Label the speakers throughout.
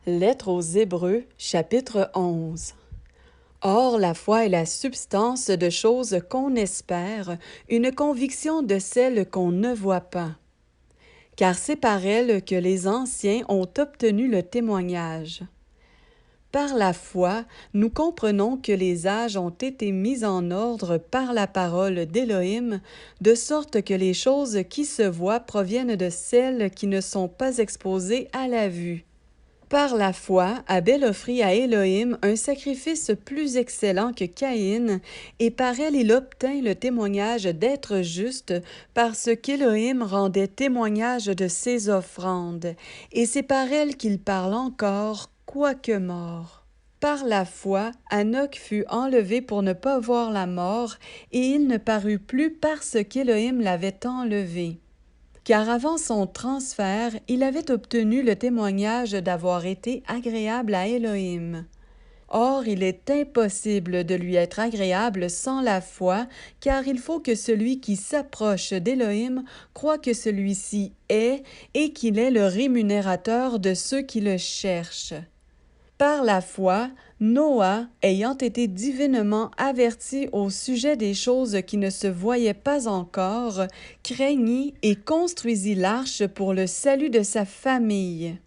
Speaker 1: Lettre aux Hébreux, chapitre 11. Or, la foi est la substance de choses qu'on espère, une conviction de celles qu'on ne voit pas. Car c'est par elle que les anciens ont obtenu le témoignage. Par la foi, nous comprenons que les âges ont été mis en ordre par la parole d'Élohim, de sorte que les choses qui se voient proviennent de celles qui ne sont pas exposées à la vue. Par la foi, Abel offrit à Élohim un sacrifice plus excellent que Caïn, et par elle il obtint le témoignage d'être juste, parce qu'Élohim rendait témoignage de ses offrandes, et c'est par elle qu'il parle encore, quoique mort. Par la foi, Hanoc fut enlevé pour ne pas voir la mort, et il ne parut plus parce qu'Élohim l'avait enlevé. Car avant son transfert, il avait obtenu le témoignage d'avoir été agréable à Élohim. Or, il est impossible de lui être agréable sans la foi, car il faut que celui qui s'approche d'Élohim croie que celui-ci est et qu'il est le rémunérateur de ceux qui le cherchent. Par la foi, Noah, ayant été divinement averti au sujet des choses qui ne se voyaient pas encore, craignit et construisit l'arche pour le salut de sa famille.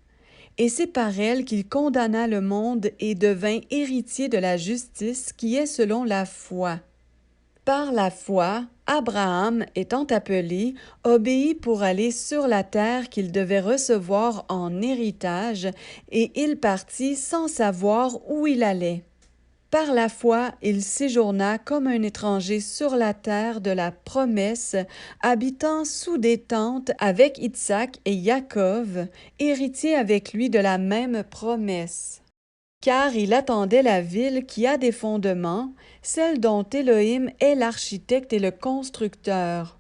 Speaker 1: Et c'est par elle qu'il condamna le monde et devint héritier de la justice qui est selon la foi. Par la foi, Abraham, étant appelé, obéit pour aller sur la terre qu'il devait recevoir en héritage, et il partit sans savoir où il allait. Par la foi, il séjourna comme un étranger sur la terre de la promesse, habitant sous des tentes avec Isaac et Jacob, héritiers avec lui de la même promesse. Car il attendait la ville qui a des fondements, celle dont Élohim est l'architecte et le constructeur.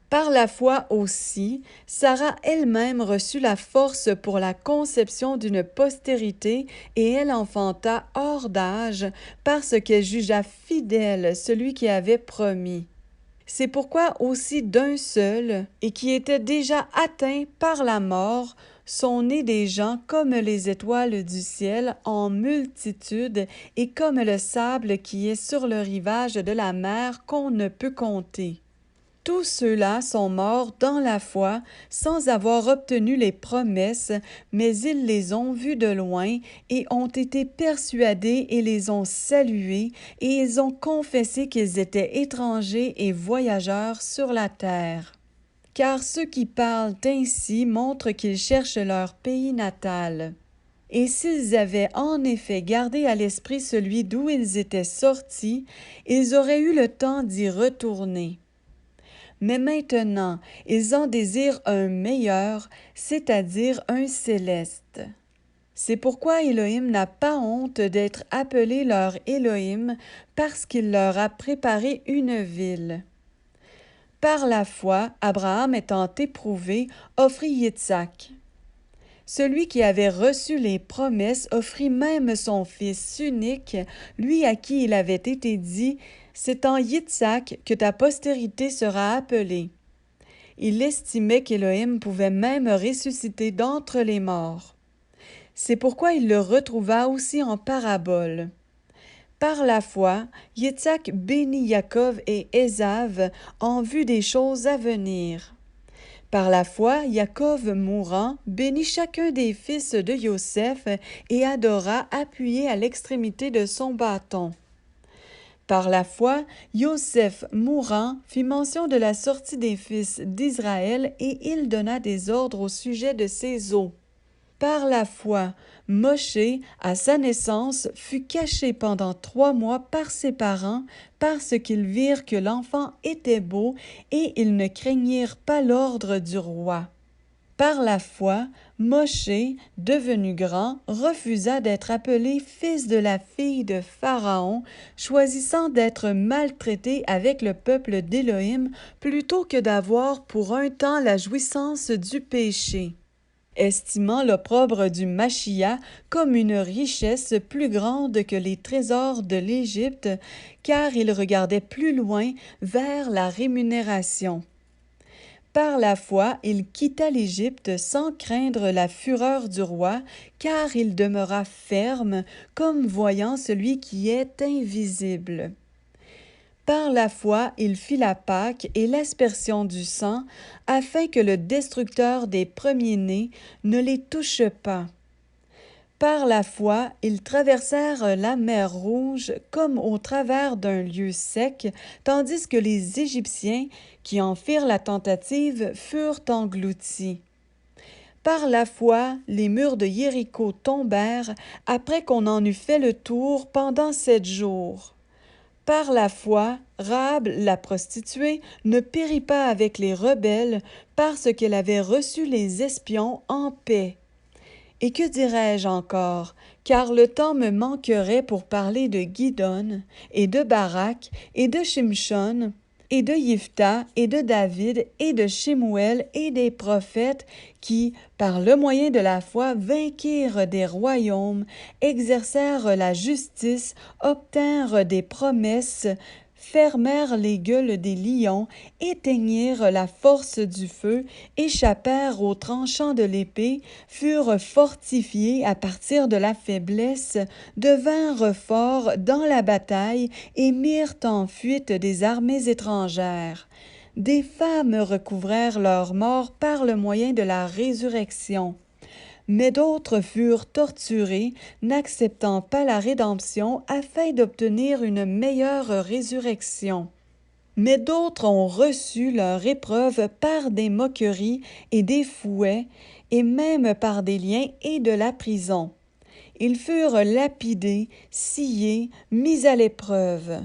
Speaker 1: Par la foi aussi, Sarah elle-même reçut la force pour la conception d'une postérité, et elle enfanta hors d'âge, parce qu'elle jugea fidèle celui qui avait promis. C'est pourquoi aussi d'un seul, et qui était déjà atteint par la mort, sont nés des gens comme les étoiles du ciel en multitude, et comme le sable qui est sur le rivage de la mer qu'on ne peut compter. Tous ceux-là sont morts dans la foi, sans avoir obtenu les promesses, mais ils les ont vues de loin, et ont été persuadés et les ont salués, et ils ont confessé qu'ils étaient étrangers et voyageurs sur la terre. Car ceux qui parlent ainsi montrent qu'ils cherchent leur pays natal. Et s'ils avaient en effet gardé à l'esprit celui d'où ils étaient sortis, ils auraient eu le temps d'y retourner. Mais maintenant, ils en désirent un meilleur, c'est-à-dire un céleste. C'est pourquoi Élohim n'a pas honte d'être appelé leur Élohim, parce qu'il leur a préparé une ville. Par la foi, Abraham étant éprouvé, offrit Isaac. Celui qui avait reçu les promesses offrit même son fils unique, lui à qui il avait été dit « C'est en Isaac que ta postérité sera appelée ». Il estimait qu'Élohim pouvait même ressusciter d'entre les morts. C'est pourquoi il le retrouva aussi en parabole. Par la foi, Isaac bénit Jacob et Ésav en vue des choses à venir. Par la foi, Jacob mourant, bénit chacun des fils de Joseph et adora appuyé à l'extrémité de son bâton. Par la foi, Joseph mourant fit mention de la sortie des fils d'Israël et il donna des ordres au sujet de ses os. Par la foi, Moshe, à sa naissance, fut caché pendant 3 mois par ses parents, parce qu'ils virent que l'enfant était beau, et ils ne craignirent pas l'ordre du roi. Par la foi, Moshe, devenu grand, refusa d'être appelé fils de la fille de Pharaon, choisissant d'être maltraité avec le peuple d'Élohim plutôt que d'avoir pour un temps la jouissance du péché, estimant l'opprobre du Machia comme une richesse plus grande que les trésors de l'Égypte, car il regardait plus loin vers la rémunération. Par la foi, il quitta l'Égypte sans craindre la fureur du roi, car il demeura ferme, comme voyant celui qui est invisible. Par la foi, il fit la Pâque et l'aspersion du sang, afin que le destructeur des premiers-nés ne les touche pas. Par la foi, ils traversèrent la mer Rouge comme au travers d'un lieu sec, tandis que les Égyptiens, qui en firent la tentative, furent engloutis. Par la foi, les murs de Jéricho tombèrent après qu'on en eut fait le tour pendant 7 jours. Par la foi, Rahab, la prostituée, ne périt pas avec les rebelles parce qu'elle avait reçu les espions en paix. Et que dirais-je encore, car le temps me manquerait pour parler de Gidon, et de Barak, et de Shimshon, et de Yiphta, et de David, et de Shemuel, et des prophètes qui, par le moyen de la foi, vainquirent des royaumes, exercèrent la justice, obtinrent des promesses, fermèrent les gueules des lions, éteignirent la force du feu, échappèrent aux tranchants de l'épée, furent fortifiés à partir de la faiblesse, devinrent forts dans la bataille et mirent en fuite des armées étrangères. Des femmes recouvrèrent leur mort par le moyen de la résurrection. Mais d'autres furent torturés, n'acceptant pas la rédemption afin d'obtenir une meilleure résurrection. Mais d'autres ont reçu leur épreuve par des moqueries et des fouets, et même par des liens et de la prison. Ils furent lapidés, sciés, mis à l'épreuve.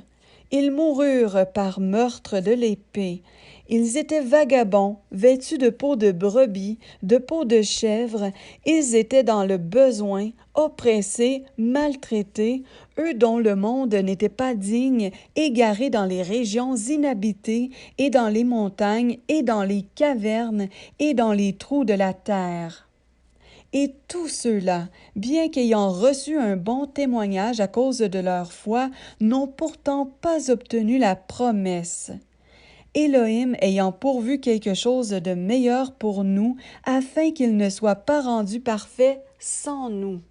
Speaker 1: Ils moururent par meurtre de l'épée. Ils étaient vagabonds, vêtus de peau de brebis, de peau de chèvre. Ils étaient dans le besoin, oppressés, maltraités, eux dont le monde n'était pas digne, égarés dans les régions inhabitées, et dans les montagnes, et dans les cavernes, et dans les trous de la terre. Et tous ceux-là, bien qu'ayant reçu un bon témoignage à cause de leur foi, n'ont pourtant pas obtenu la promesse. Élohim ayant pourvu quelque chose de meilleur pour nous, afin qu'il ne soit pas rendu parfait sans nous.